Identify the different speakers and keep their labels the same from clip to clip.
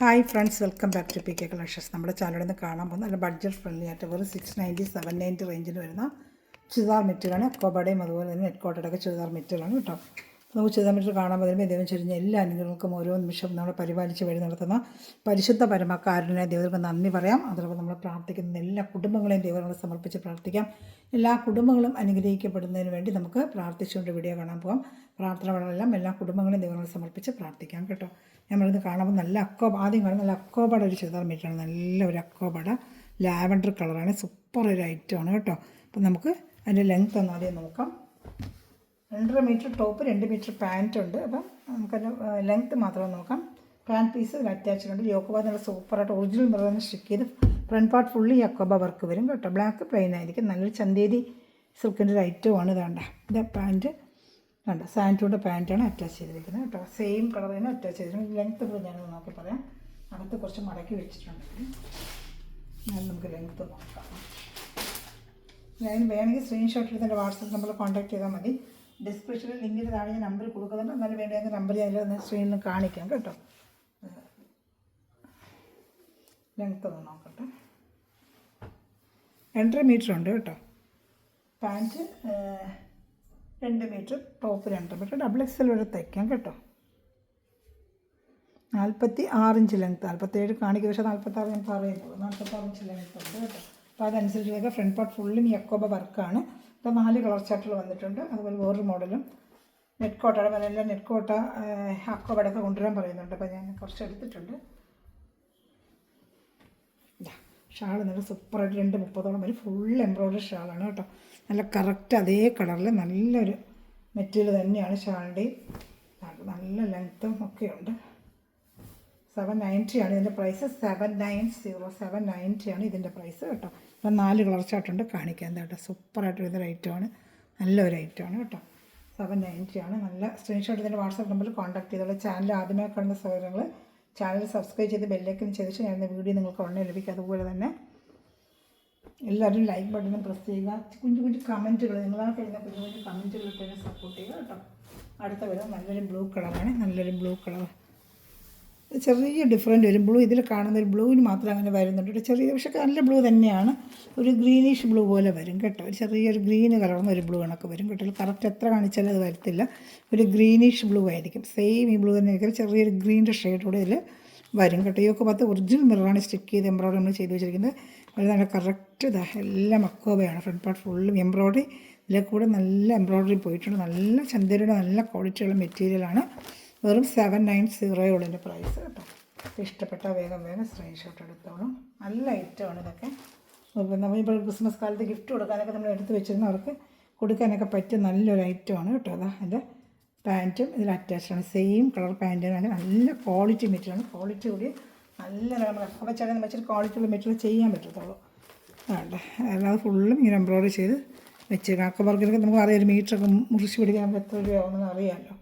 Speaker 1: Hi friends, welcome back to P K collections. നമ്മുടെ ചാനലിൽ നിന്ന് കാണാൻ പോകുന്ന നല്ല ബഡ്ജറ്റ് ഫ്രണ്ട്ലി ആയിട്ട് വെറും 690 790 റേഞ്ചിൽ വരുന്ന ചുരിദാർ മെറ്റീരിയലാണ്. കോബയുടെയും അതുപോലെ തന്നെ നെറ്റ് കോട്ടയുടെയൊക്കെ ചുരിദാർ മെറ്റീരിയലാണ് കേട്ടോ. നമുക്ക് ചുരിദാർ മെറ്റീരിയൽ കാണാൻ പോകുമ്പോൾ ദൈവം ചൊരിഞ്ഞ എല്ലാ അനുഗ്രഹങ്ങൾക്കും ഓരോ നിമിഷം നമ്മൾ പരിപാലിച്ച് വഴി നടത്തുന്ന പരിശുദ്ധ പരമക്കാരനെ ദൈവങ്ങൾക്ക് നന്ദി പറയാം. അതോടൊപ്പം നമ്മൾ പ്രാർത്ഥിക്കുന്ന എല്ലാ കുടുംബങ്ങളെയും ദൈവങ്ങളെ സമർപ്പിച്ച് പ്രാർത്ഥിക്കാം. എല്ലാ കുടുംബങ്ങളും അനുഗ്രഹിക്കപ്പെടുന്നതിന് വേണ്ടി നമുക്ക് പ്രാർത്ഥിച്ചുകൊണ്ട് വീഡിയോ കാണാൻ പോകാം. പ്രാർത്ഥനകളെല്ലാം എല്ലാ കുടുംബങ്ങളെയും ദൈവങ്ങളെ സമർപ്പിച്ച് പ്രാർത്ഥിക്കാം കേട്ടോ. നമ്മളിന്ന് കാണുമ്പോൾ നല്ല ആദ്യം കാണുന്ന നല്ല അക്കോബയുടെ ഒരു ചുരിദാർ മെറ്റീരിയലാണ്. നല്ല ഒരു അക്കോബയുടെ ലാവൻഡർ കളറാണ്. സൂപ്പർ ഒരു ഐറ്റമാണ് കേട്ടോ. അപ്പം നമുക്ക് അതിൻ്റെ ലെങ്ത്ത് ഒന്ന് ആദ്യം നോക്കാം. 2.5 മീറ്റർ ടോപ്പ്, 2 മീറ്റർ പാൻറ്റ് ഉണ്ട്. അപ്പം നമുക്കതിൻ്റെ ലെങ്ത്ത് മാത്രം നോക്കാം. പാൻറ്റ് പീസ് അറ്റാച്ച്ഡ് ഉണ്ട്. യോക്കോബ നല്ല സൂപ്പറായിട്ട് ഒറിജിനൽ മിററിന് സ്റ്റിക്ക് ചെയ്ത് ഫ്രണ്ട് പാർട്ട് ഫുള്ളി യോക്കോബ വർക്ക് വരും കേട്ടോ. ബ്ലാക്ക് പ്ലെയിൻ ആയിരിക്കും. നല്ലൊരു ചന്തേരി സിൽക്കിൻ്റെ ഒരു ഐറ്റമാണ് ഇതാണ്ട. ഇത് പാൻറ്റ് കണ്ട സാൻറ്റൂടെ പാൻറ്റാണ് അറ്റാച്ച് ചെയ്തിരിക്കുന്നത് കേട്ടോ. സെയിം കളർ തന്നെ അറ്റാച്ച് ചെയ്തിരിക്കുന്നത്. ലെങ്ത്ത് കൂടെ ഞാനത് നോക്കി പറയാം. അകത്ത് കുറച്ച് മടക്കി വെച്ചിട്ടുണ്ടെങ്കിൽ നമുക്ക് ലെങ്ത്ത് നോക്കാം. ഞാൻ വേണമെങ്കിൽ സ്ക്രീൻഷോട്ട് എടുത്ത് എൻ്റെ വാട്സപ്പ് നമ്പറിൽ കോൺടാക്ട് ചെയ്താൽ മതി. ഡിസ്ക്രിപ്ഷനിൽ ലിങ്കിന് താഴെ ഞാൻ നമ്പർ കൊടുക്കുന്നുണ്ട്. എന്നാലും വേണമെങ്കിൽ നമ്പർ ഞാൻ സ്ക്രീനിൽ കാണിക്കാം കേട്ടോ. ലെങ്ത്ത് ഒന്ന് നോക്കട്ടെ. 2.5 മീറ്റർ ഉണ്ട് കേട്ടോ. Pant 2 metre, top 2 metre, double XL വരെ തയ്ക്കാം കേട്ടോ. 46 ഇഞ്ച് ലെങ്ത്ത്. 47 കാണിക്കുക, പക്ഷേ 46 ഞാൻ പറയുന്നുള്ളൂ. 46 ഇഞ്ച് ലെങ്ത്ത് ഉണ്ട് കേട്ടോ. അപ്പോൾ അതനുസരിച്ച് ഫ്രണ്ട് പാർട്ട് ഫുള്ളും യക്കോബ വർക്കാണ്. ഇപ്പോൾ 4 കളർ ചാർട്ടുകൾ വന്നിട്ടുണ്ട്. അതുപോലെ വേറൊരു മോഡലും നെറ്റ് കോട്ടയുടെ എല്ലാം നെറ്റ് കോട്ട അക്കോബടൊക്കെ കൊണ്ടുവരാൻ പറയുന്നുണ്ട്. അപ്പോൾ ഞാൻ കുറച്ച് എടുത്തിട്ടുണ്ട്. ഷാൾ നല്ല സൂപ്പറായിട്ട് 2.30 വരെ ഫുൾ എംബ്രോയ്ഡറി ഷാളാണ് കേട്ടോ. നല്ല കറക്റ്റ് അതേ കളറിൽ നല്ലൊരു മെറ്റീരിയൽ തന്നെയാണ് ഷാളിൻ്റെയും. നല്ല ലെങ്ത്തും ഒക്കെ ഉണ്ട്. 790 ആണ് ഇതിൻ്റെ പ്രൈസ്. 790 ആണ് ഇതിൻ്റെ പ്രൈസ് കേട്ടോ. ഇപ്പം 4 കളർ ചാർട്ടുണ്ട് കാണിക്കാൻ കേട്ടോ. സൂപ്പറായിട്ട് വരുന്നൊരു ഐറ്റമാണ്. നല്ലൊരു ഐറ്റമാണ് കേട്ടോ. 790 ആണ്. നല്ല സ്ക്രീൻഷോട്ട് ഇതിൻ്റെ വാട്സാപ്പ് നമ്പറിൽ കോൺടാക്ട് ചെയ്തോളൂ. ചാനൽ ആദ്യമായി കാണുന്ന സഹോദരങ്ങൾ ചാനൽ സബ്സ്ക്രൈബ് ചെയ്ത് ബെല്ലൈക്കൻ ചെയ്തിട്ട് ഞാൻ വീഡിയോ നിങ്ങൾക്ക് ഉടനെ ലഭിക്കും. അതുപോലെ തന്നെ എല്ലാവരും ലൈക്ക് ബട്ടൺ പ്രസ് ചെയ്യുക. കുഞ്ഞു കമൻറ്റുകൾ നിങ്ങളാണ് കഴിയുന്ന കുഞ്ഞു കമൻറ്റുകൾ ഇട്ട് സപ്പോർട്ട് ചെയ്യുക കേട്ടോ. അടുത്ത വരും നല്ലൊരു ബ്ലൂ കളറാണ്. നല്ലൊരു ബ്ലൂ കളർ, ചെറിയ ഡിഫറൻറ്റ് വരും. ബ്ലൂ ഇതിൽ കാണുന്ന ഒരു ബ്ലൂവിന് മാത്രം അങ്ങനെ വരുന്നുണ്ട്. ചെറിയ പക്ഷേ നല്ല ബ്ലൂ തന്നെയാണ്. ഒരു ഗ്രീനിഷ് ബ്ലൂ പോലെ വരും കേട്ടോ. ഒരു ചെറിയൊരു ഗ്രീന് കളർന്ന ഒരു ബ്ലൂ കണക്ക് വരും കേട്ടോ. കറക്റ്റ് എത്ര കാണിച്ചാലും അത് വരത്തില്ല. ഒരു ഗ്രീനിഷ് ബ്ലൂ ആയിരിക്കും. സെയിം ഈ ബ്ലൂ തന്നെ ആയിരിക്കും. ചെറിയൊരു ഗ്രീൻ്റെ ഷെയ്ഡ് കൂടെ ഇതിൽ വരും കേട്ടോ. ഇതൊക്കെ 10 ഒറിജിനൽ മിററാണ് സ്റ്റിക്ക് ചെയ്ത് എംബ്രോയ്ഡറി നമ്മൾ ചെയ്ത് വെച്ചിരിക്കുന്നത്. അത് നല്ല കറക്റ്റ് എല്ലാം അക്കോബയാണ്. ഫ്രണ്ട് പാർട്ട് ഫുള്ളും എംബ്രോയ്ഡറി. ഇതിൽ കൂടെ നല്ല എംബ്രോയ്ഡറി പോയിട്ടുണ്ട്. നല്ല ചന്തയുടെ നല്ല ക്വാളിറ്റിയുള്ള മെറ്റീരിയലാണ്. വെറും 790 ഉള്ളതിൻ്റെ പ്രൈസ് കേട്ടോ. ഇഷ്ടപ്പെട്ട വേഗം സ്ക്രീൻഷോട്ട് എടുത്തോളും. നല്ല ഐറ്റമാണ് ഇതൊക്കെ. നമ്മളിപ്പോൾ ക്രിസ്മസ് കാലത്ത് ഗിഫ്റ്റ് കൊടുക്കാനൊക്കെ നമ്മൾ എടുത്ത് വെച്ചിരുന്ന അവർക്ക് കൊടുക്കാനൊക്കെ പറ്റിയ നല്ലൊരു ഐറ്റമാണ് കേട്ടോ. അതാ എൻ്റെ പാൻറ്റും ഇതിൽ അറ്റാച്ചാണ്. Same colour പാൻറ്റിനാണ്. നല്ല ക്വാളിറ്റി മെറ്റീരിയലാണ്. ക്വാളിറ്റി കൂടി നല്ല നമ്മൾ വെച്ചാൽ വെച്ചിട്ട് ക്വാളിറ്റിയുള്ള മെറ്റീരിയൽ ചെയ്യാൻ പറ്റത്തുള്ളൂ. വേണ്ട അല്ലാതെ ഫുള്ളും ഇങ്ങനെ എംബ്രോയ്ഡറി ചെയ്ത് വെച്ചേക്കാം. അക്കബർക്കിലൊക്കെ നമുക്ക് അറിയാം ഒരു മീറ്ററൊക്കെ മുറിച്ച് പിടിക്കാൻ നമുക്ക് എത്ര രൂപയാവുമെന്ന് അറിയാമല്ലോ.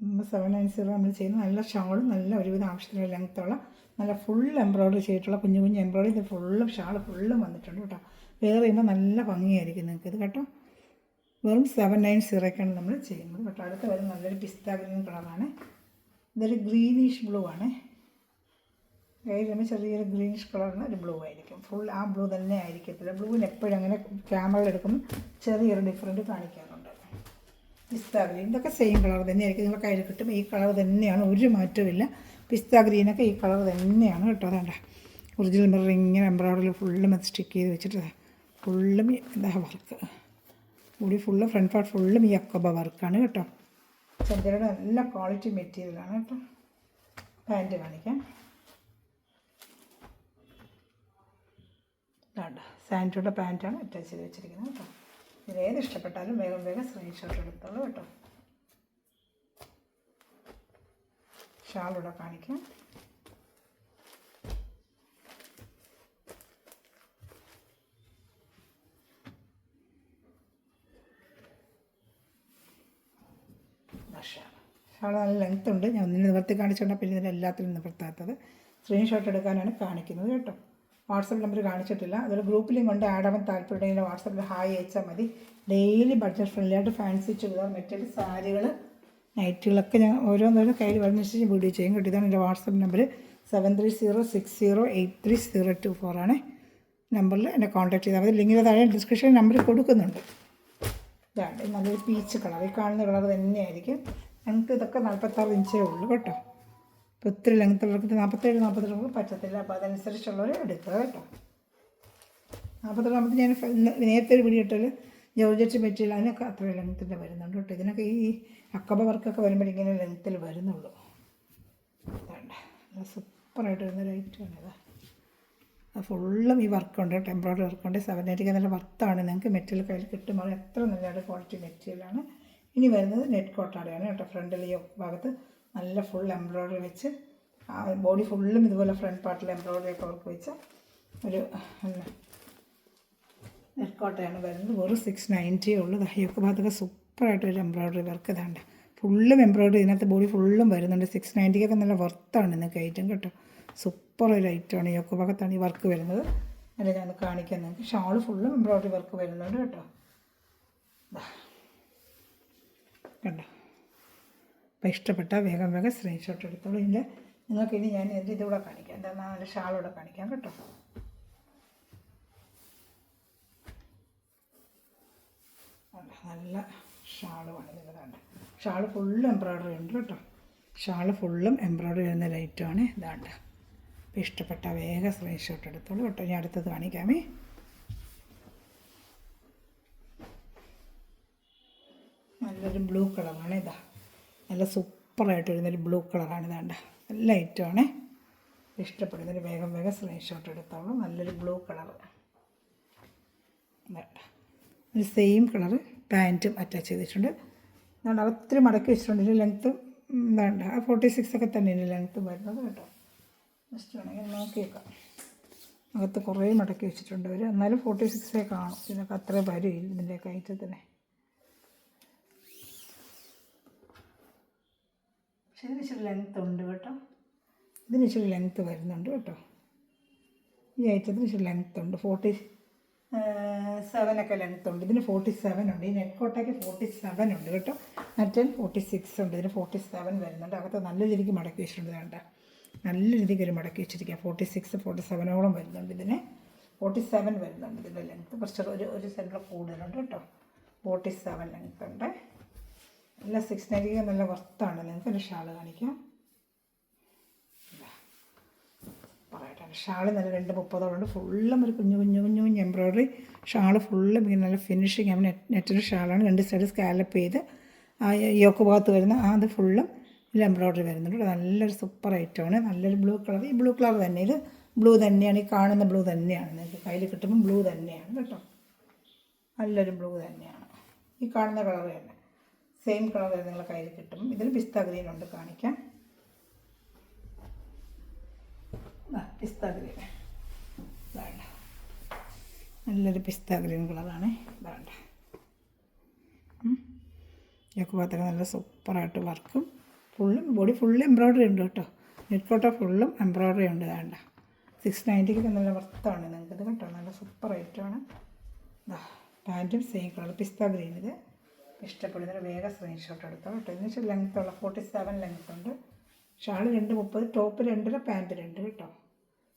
Speaker 1: 790 നമ്മൾ ചെയ്യുന്ന നല്ല ഷാളും നല്ല ഒരുവിധം ആവശ്യത്തിന് ലെങ്ത്തുള്ള നല്ല ഫുൾ എംബ്രോയ്ഡറി ചെയ്തിട്ടുള്ള കുഞ്ഞു എംബ്രോയ്ഡറി. ഇത് ഫുള്ളും ഷാൾ ഫുള്ളും വന്നിട്ടുണ്ട് കേട്ടോ. വേറെ ചെയ്യുമ്പോൾ നല്ല ഭംഗിയായിരിക്കും നിങ്ങൾക്ക് ഇത് കേട്ടോ. വെറും 790 നമ്മൾ ചെയ്യുന്നത് കേട്ടോ. അടുത്ത് വരുന്ന നല്ലൊരു പിസ്ത ഗ്രീൻ കളറാണ്. ഇതൊരു ഗ്രീനിഷ് ബ്ലൂ ആണ്. കഴിയുമ്പോൾ ചെറിയൊരു ഗ്രീനിഷ് കളറിന് ഒരു ബ്ലൂ ആയിരിക്കും. ഫുൾ ആ ബ്ലൂ തന്നെ ആയിരിക്കത്തില്ല. ബ്ലൂവിന് എപ്പോഴും അങ്ങനെ ക്യാമറയിൽ എടുക്കുമ്പോൾ ചെറിയൊരു ഡിഫറൻറ്റ് കാണിക്കാറുണ്ട്. പിസ്ത ഗ്രീൻ ഇതൊക്കെ സെയിം കളർ തന്നെയായിരിക്കും. നിങ്ങൾ കയ്യിൽ കിട്ടും. ഈ കളർ തന്നെയാണ്, ഒരു മാറ്റമില്ല. പിസ്ത ഗ്രീനൊക്കെ ഈ കളർ തന്നെയാണ് കേട്ടോ. അതാണ്ട ഒറിജിനൽ മിറർ ഇങ്ങനെ എംബ്രോയ്ഡറി ഫുള്ളും അത് സ്റ്റിക്ക് ചെയ്ത് വെച്ചിട്ട് ഫുള്ളും എന്താ വർക്ക് കൂടി ഫുള്ള് ഫ്രണ്ട് പാർട്ട് ഫുള്ളും ഈ അക്കോബ വർക്കാണ് കേട്ടോ. ചന്തയുടെ നല്ല ക്വാളിറ്റി മെറ്റീരിയലാണ് കേട്ടോ. പാൻറ്റ് കാണിക്കാം. സാൻറ്റോയുടെ പാൻറ്റാണ് അറ്റാച്ച് ചെയ്ത് വെച്ചിരിക്കുന്നത് കേട്ടോ. ഇതിലേത് ഇഷ്ടപ്പെട്ടാലും വേഗം സ്ക്രീൻഷോട്ട് എടുത്തോളൂ കേട്ടോ. ഷാളിവിടെ കാണിക്കാം. ഷാൾ നല്ല ലെങ്ത്ത് ഉണ്ട്. ഞാൻ ഒന്നിന് നിവർത്തി കാണിച്ചുകൊണ്ടാൽ പിന്നെ ഇതിന് എല്ലാത്തിനും നിവർത്താത്തത്. സ്ക്രീൻഷോട്ട് എടുക്കാനാണ് കാണിക്കുന്നത് കേട്ടോ. വാട്സപ്പ് നമ്പർ കാണിച്ചിട്ടില്ല. അതുപോലെ ഗ്രൂപ്പിലും കൊണ്ട് ആഡ് ആവാൻ താല്പര്യമുണ്ടെങ്കിൽ വാട്സപ്പിൽ ഹായ് അയച്ചാൽ മതി. ഡെയിലി ബഡ്ജറ്റ് ഫ്രണ്ട്ലി ആയിട്ട് ഫാൻസി ചുരിദാർ മെറ്റീരിയൽ സാരികൾ നൈറ്റുകളൊക്കെ ഞാൻ ഓരോന്നോരോ കയ്യിൽ വരുന്നനുസരിച്ച് വീഡിയോ ചെയ്യും കേട്ടോ. ഇതാണ് എൻ്റെ വാട്സപ്പ് നമ്പർ 7306083024 ആണ്. നമ്പറിൽ എന്നെ കോൺടാക്ട് ചെയ്താൽ മതി. ലിങ്കിൻ്റെ താഴെ ഡിസ്ക്രിപ്ഷൻ നമ്പർ കൊടുക്കുന്നുണ്ട്. ഇതാണ് നല്ലൊരു പീച്ച് കളർ, ഈ കാണുന്ന കളർ തന്നെയായിരിക്കും. ഞങ്ങൾക്ക് ഇതൊക്കെ 46 ഇഞ്ചേ ഉള്ളൂ കേട്ടോ. ഇപ്പോൾ ഒത്തിരി ലെങ്ത്തുള്ളവർക്ക് 47 42 പറ്റത്തില്ല. അപ്പോൾ അതനുസരിച്ചുള്ളവർ എടുക്കുക കേട്ടോ. 42 ഞാൻ നേരത്തെ ഒരു വീഡിയോ ഇട്ടാൽ ജോർജറ്റ് മെറ്റീരിയൽ അതിനൊക്കെ അത്ര ലെങ്ത്തിൻ്റെ വരുന്നുണ്ട് കേട്ടോ. ഇതിനൊക്കെ ഈ അക്കബ വർക്കൊക്കെ വരുമ്പോഴിങ്ങനെ ലെങ്ത്തിൽ വരുന്നുള്ളൂ. വേണ്ട സൂപ്പറായിട്ട് വരുന്ന ഐറ്റമാണിത്. അത് ഫുള്ളും ഈ വർക്കുണ്ട് കേട്ടോ, എംബ്രോയ്ഡറി വർക്കുണ്ട്. 790 നല്ല വർത്താണ്. നിങ്ങൾക്ക് മെറ്റീരിയൽ കയ്യിൽ കിട്ടുമ്പോൾ എത്ര നല്ലൊരു ക്വാളിറ്റി മെറ്റീരിയലാണ്. ഇനി വരുന്നത് നെറ്റ് കോട്ടാടെയാണ് കേട്ടോ. ഫ്രണ്ടിൽ ഈ ഭാഗത്ത് നല്ല ഫുൾ എംബ്രോയ്ഡറി വെച്ച് ബോഡി ഫുള്ളും ഇതുപോലെ ഫ്രണ്ട് പാർട്ടിൽ എംബ്രോയ്ഡറി ഒക്കെ വർക്ക് വെച്ച ഒരു നെറ്റ് കോട്ടയാണ് വരുന്നത്. വെറും 690 ഉള്ളൂ. ദഹിയൊക്കെ ഭാഗത്തൊക്കെ സൂപ്പറായിട്ടൊരു എംബ്രോയ്ഡറി വർക്ക് ഇതാണ്ട് ഫുള്ളും എംബ്രോയ്ഡറി ഇതിനകത്ത് ബോഡി ഫുള്ളും വരുന്നുണ്ട്. 690 നല്ല വർത്താണ് നിങ്ങൾക്ക് ഐറ്റം കേട്ടോ. സൂപ്പർ ഒരു ഐറ്റമാണ്. ഈ ഒക്കെ ഭാഗത്താണ് ഈ വർക്ക് വരുന്നത്. അല്ല ഞാൻ കാണിക്കാൻ നിങ്ങൾക്ക് ഷാൾ ഫുള്ളും എംബ്രോയ്ഡറി വർക്ക് വരുന്നുണ്ട് കേട്ടോ. കണ്ടോ. അപ്പോൾ ഇഷ്ടപ്പെട്ടാൽ വേഗം വേഗം സ്ക്രീൻഷോട്ട് എടുത്തോളൂ. ഇതിൻ്റെ നിങ്ങൾക്കിനി ഞാൻ ഇതിൻ്റെ ഇതുകൂടെ കാണിക്കാം. എന്താണ് അതിൻ്റെ ഷാളൂടെ കാണിക്കാം കേട്ടോ. നല്ല ഷാളുമാണ് ഇതിൻ്റെ. ഷാൾ ഫുള്ളും എംബ്രോയ്ഡറി ഉണ്ട് കേട്ടോ. ഷാൾ ഫുള്ളും എംബ്രോയ്ഡറി വരുന്ന ലൈറ്റുമാണ് ഇതാണ്ട്. അപ്പോൾ ഇഷ്ടപ്പെട്ട വേഗം സ്ക്രീൻഷോട്ട് എടുത്തോളൂ കേട്ടോ. ഇനി അടുത്തത് കാണിക്കാമേ. നല്ലൊരു ബ്ലൂ കളറാണ് ഇതാ. നല്ല സൂപ്പറായിട്ട് വരുന്നൊരു ബ്ലൂ കളറാണ് ഇതാണ്ട്. നല്ല ഐറ്റമാണ്. ഇഷ്ടപ്പെടുന്നൊരു വേഗം വേഗം സ്ക്രീൻഷോട്ട് എടുത്തോളൂ. നല്ലൊരു ബ്ലൂ കളറ് ഇതാണ്ട്. ഒരു സെയിം കളറ് പാൻറ്റും അറ്റാച്ച് ചെയ്തിട്ടുണ്ട്. എന്താണ് ഒത്തിരി മടക്കി വെച്ചിട്ടുണ്ട്. ഇതിൻ്റെ ലെങ്ത്ത് എന്താണ്ട് 46 ഒക്കെ തന്നെയാണ് ലെങ്ത്ത് വരുന്നത് കേട്ടോ. ജസ്റ്റ് വേണമെങ്കിൽ നോക്കിയേക്കാം. അകത്ത് കുറേ മടക്കി വെച്ചിട്ടുണ്ട് അവർ. എന്നാലും 46 കാണും. ഇതിനൊക്കെ അത്ര വരും ഇതിൻ്റെയൊക്കെ ഐറ്റത്തിന്. പക്ഷേ ഇതിന് ഇച്ചിരി ലെങ്ത്ത് ഉണ്ട് കേട്ടോ. ഇതിന് ഇച്ചിരി ലെങ്ത്ത് വരുന്നുണ്ട് കേട്ടോ. ഈ ഐറ്റത്തിന് ഇച്ചിരി ലെങ്ത്ത് ഉണ്ട്. 47 ലെങ്ത്ത് ഉണ്ട്. ഇതിന് 47 ഉണ്ട്. ഈ നെറ്റ് കോട്ടയ്ക്ക് 47 ഉണ്ട് കേട്ടോ. മറ്റേ 46 ഉണ്ട്. ഇതിന് 47 വരുന്നുണ്ട്. അകത്ത് നല്ല രീതിക്ക് മടക്കി വെച്ചിട്ടുണ്ട്. വേണ്ട നല്ല രീതിക്ക് ഒരു മടക്കി വെച്ചിരിക്കുക. 46 47ഓളം വരുന്നുണ്ട്. ഇതിന് 47 വരുന്നുണ്ട്. ഇതിൻ്റെ ലെങ്ത്ത് കുറച്ച് ഒരു സെൻറ്റർ കൂടുതലുണ്ട് കേട്ടോ. 47 ലെങ്ത്ത് ഉണ്ട്. നല്ല 690 നല്ല വർത്താണ്. നിങ്ങൾക്ക് ഒരു ഷാൾ കാണിക്കാം. പറയട്ടെ ഷാൾ നല്ല 230 ഫുള്ളും ഒരു കുഞ്ഞു കുഞ്ഞു കുഞ്ഞു കുഞ്ഞു എംബ്രോയ്ഡറി ഷാൾ ഫുള്ളും ഇങ്ങനെ നല്ല ഫിനിഷിങ് ആവും. നെറ്റിൻ്റെ ഷാളാണ്. 2 സൈഡ് സ്കാലപ്പ് ചെയ്ത് ആ യോക്ക് ഭാഗത്ത് വരുന്ന അത് ഫുള്ളും ഇതിൽ എംബ്രോയ്ഡറി വരുന്നുണ്ട്. നല്ലൊരു സൂപ്പർ ഐറ്റമാണ്. നല്ലൊരു ബ്ലൂ കളർ. ഈ ബ്ലൂ കളർ തന്നെ ഇത് ബ്ലൂ തന്നെയാണ്. ഈ കാണുന്ന ബ്ലൂ തന്നെയാണ്. നിങ്ങൾക്ക് കയ്യിൽ കിട്ടുമ്പോൾ ബ്ലൂ തന്നെയാണ് കേട്ടോ. നല്ലൊരു ബ്ലൂ തന്നെയാണ്. ഈ കാണുന്ന കളർ തന്നെ സെയിം കളർ നിങ്ങളുടെ കയ്യിൽ കിട്ടും. ഇതിൽ പിസ്ത ഗ്രീൻ ഉണ്ട് കാണിക്കാം. പിസ്ത ഗ്രീൻ വേണ്ട. നല്ലൊരു പിസ്ത ഗ്രീൻ കളറാണ് വേണ്ട. ഇതൊക്കെ ഭാഗത്തൊക്കെ നല്ല സൂപ്പറായിട്ട് വർക്കും ഫുള്ളും ബോഡി ഫുള്ള് എംബ്രോയ്ഡറി ഉണ്ട് കേട്ടോ. നെറ്റ് കോട്ട ഫുള്ളും എംബ്രോയ്ഡറി ഉണ്ട് വേണ്ട. 690 നല്ല വർത്താണ് നിങ്ങൾക്കിത് കേട്ടോ. നല്ല സൂപ്പർ ഐറ്റമാണ്. പാൻറ്റും സെയിം കളർ പിസ്ത ഗ്രീൻ. ഇത് ഇഷ്ടപ്പെടുന്നതിന് വേഗം സ്ക്രീൻഷോട്ട് എടുത്തോ കേട്ടോ. എന്ന് വെച്ചാൽ ലെങ്ത്തുള്ള 47 ലെങ്ത്ത് ഉണ്ട്. ഷാൾ 230, ടോപ്പ് 2.5, പാൻറ്റ് 2 കേട്ടോ.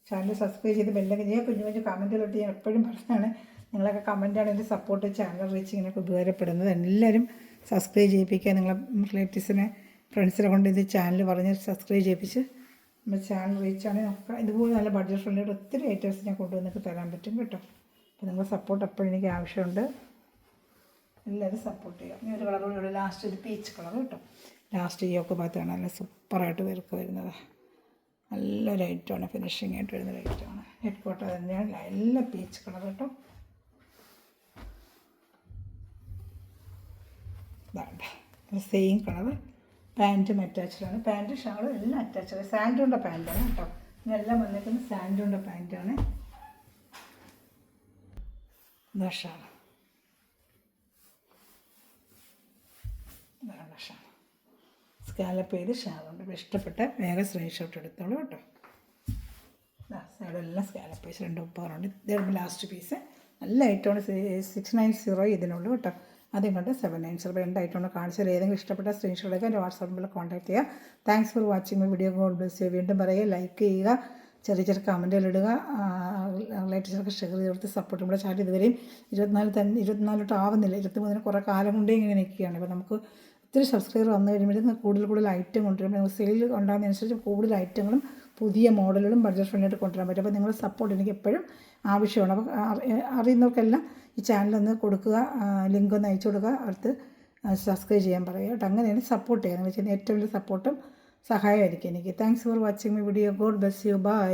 Speaker 1: ചാനൽ സബ്സ്ക്രൈബ് ചെയ്ത് ബെല്ലൊക്കെ ചെയ്യുക. കുഞ്ഞു കുഞ്ഞു കമൻറ്റുകളിട്ട് ഞാൻ എപ്പോഴും പറഞ്ഞാണ് നിങ്ങളൊക്കെ കമൻറ്റാണ് എൻ്റെ സപ്പോർട്ട്. ചാനൽ റീച്ചിങ്ങിനൊക്കെ ഉപകാരപ്പെടുന്നത്. എല്ലാവരും സബ്സ്ക്രൈബ് ചെയ്യിപ്പിക്കുക. നിങ്ങളെ റിലേറ്റീവ്സിനെ ഫ്രണ്ട്സിനെ കൊണ്ട് ഇത് ചാനൽ പറഞ്ഞ് സബ്സ്ക്രൈബ് ചെയ്യിപ്പിച്ച് നമ്മുടെ ചാനൽ റീച്ചാണെങ്കിൽ നമുക്ക് ഇതുപോലെ നല്ല ബഡ്ജറ്റ് ഫ്രണ്ട്ലിയായിട്ട് ഒത്തിരി ഐറ്റംസ് ഞാൻ കൊണ്ടുവന്നിട്ട് തരാൻ പറ്റും കേട്ടോ. അപ്പോൾ നിങ്ങളുടെ സപ്പോർട്ട് എപ്പോഴും എനിക്ക് ആവശ്യമുണ്ട്. എല്ലാവരും സപ്പോർട്ട് ചെയ്യുക. ഇനി ഒരു കളർ കൂടി ലാസ്റ്റ് ഒരു പീച്ച് കളർ കേട്ടോ. ലാസ്റ്റ് ഈ ഒക്കെ ഭാഗത്താണ് നല്ല സൂപ്പറായിട്ട് വർക്ക് വരുന്നത്. നല്ലൊരു ഐറ്റമാണ്. ഫിനിഷിംഗ് ആയിട്ട് വരുന്നൊരു ഐറ്റമാണ്. നെറ്റ് കോട്ട തന്നെയാണ്. എല്ലാ പീച്ച് കളർ കേട്ടോ. വേണ്ട സെയിം കളർ പാൻറ്റും അറ്റാച്ച്ഡാണ്. പാൻറ്റ് ഷാളും എല്ലാം അറ്റാച്ച്ഡ്. സാൻഡുണ്ട പാൻറ്റാണ് കേട്ടോ. ഇതെല്ലാം വന്നിരിക്കുന്നത് സാൻഡുണ്ട പാൻറ്റാണ്. ഇതാ ഷാൾ. ഇതാണ് ഷാൾ. സ്കാലപ്പ് ചെയ്ത് ഷാളുണ്ട്. ഇഷ്ടപ്പെട്ട വേഗം സ്ക്രീൻഷോട്ട് എടുത്തോളൂ കേട്ടോ. സൈഡെല്ലാം സ്കാലപ്പ് ചെയ്ത് 2 ഉപ്പാറുണ്ട്. ഇതാണ് ലാസ്റ്റ് പീസ്. നല്ല ഐറ്റമാണ്. 690 ഇതിനുള്ളൂ കേട്ടോ. അതും കൊണ്ട് 790. അപ്പോൾ രണ്ടായിട്ടാണ് കാണിച്ചത്. ഏതെങ്കിലും ഇഷ്ടപ്പെട്ട സ്ക്രീൻഷോട്ട് എടുക്കുക എൻ്റെ വാട്സാപ്പ് നമ്പറിൽ കോൺടാക്ട് ചെയ്യുക. Thanks for watching my video. God bless U. വീണ്ടും പറയുക, ലൈക്ക് ചെയ്യുക, ചെറിയ ചെറിയ കമൻറ്റുകൾ ഇടുക, റിലേറ്റീവ്സൊക്കെ ഷെയർ ചെയ്ത് കൊടുത്ത് സപ്പോർട്ട്. നമ്മുടെ ചാനൽ ഇതുവരെയും 24 ആവുന്നില്ല, 23 കുറേ കാലം കൊണ്ടേ ഇങ്ങനെ നിൽക്കുകയാണ്. അപ്പോൾ നമുക്ക് ഒത്തിരി സബ്സ്ക്രൈബർ വന്നു കഴിയുമ്പോഴത്തേക്കും കൂടുതൽ ഐറ്റം കൊണ്ടുവരുമ്പോൾ നമുക്ക് സെയിൽ ഉണ്ടാകുന്നതനുസരിച്ച് കൂടുതൽ ഐറ്റങ്ങളും പുതിയ മോഡലുകളും ബഡ്ജറ്റ് ഫ്രണ്ട്ലിയായിട്ട് കൊണ്ടുവരാൻ പറ്റും. അപ്പോൾ നിങ്ങളുടെ സപ്പോർട്ട് എനിക്ക് എപ്പോഴും ആവശ്യമാണ്. അപ്പോൾ അറിയുന്നവർക്കെല്ലാം ഈ ചാനലൊന്ന് കൊടുക്കുക, ലിങ്ക് ഒന്ന് അയച്ചു കൊടുക്കുക, അടുത്ത് സബ്സ്ക്രൈബ് ചെയ്യാൻ പറയുക കേട്ടോ. അങ്ങനെയാണ് സപ്പോർട്ട് ചെയ്യുക. നിങ്ങൾ ചെയ്യുന്ന ഏറ്റവും വലിയ സപ്പോർട്ടും സഹായമായിരിക്കും എനിക്ക്. Thanks for watching my video. God bless you. By.